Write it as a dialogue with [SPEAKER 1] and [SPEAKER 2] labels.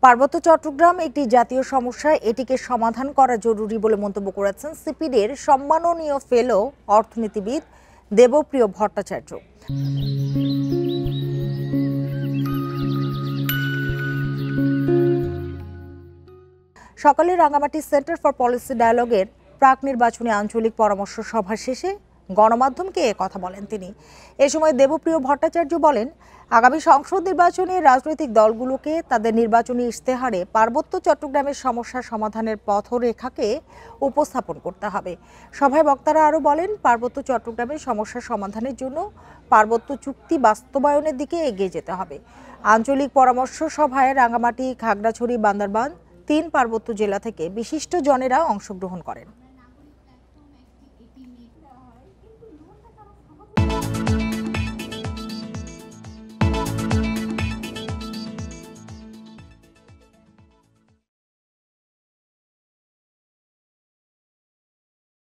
[SPEAKER 1] পার্বত্য চট্টগ্রাম একটি জাতীয় সমস্যা, এটিকে সমাধান করা জরুরি বলে মন্তব্য করেছেন সিপিডির সম্মাননীয় ফেলো অর্থনীতিবিদ দেবপ্রিয় ভট্টাচার্য। সকালে রাঙামাটি সেন্টার ফর পলিসি ডায়ালগের প্রাক নির্বাচনী আঞ্চলিক পরামর্শ সভা শেষে গণমাধ্যমকে কথা বলেন তিনি। এ সময় দেবপ্রিয় ভট্টাচার্য বলেন, আগামী সংসদ নির্বাচনে রাজনৈতিক দলগুলোকে তাদের নির্বাচনী ইশতেহারে পার্বত্য চট্টগ্রামের সমস্যা সমাধানের পথরেখাকে উপস্থাপন করতে হবে। সভায় বক্তারা আরও বলেন, পার্বত্য চট্টগ্রামের সমস্যা সমাধানের জন্য পার্বত্য চুক্তি বাস্তবায়নের দিকে এগিয়ে যেতে হবে। আঞ্চলিক পরামর্শ সভায় রাঙামাটি, খাগড়াছড়ি, বান্দরবান 3 পার্বত্য জেলা থেকে বিশিষ্ট জনেরা অংশগ্রহণ করেন।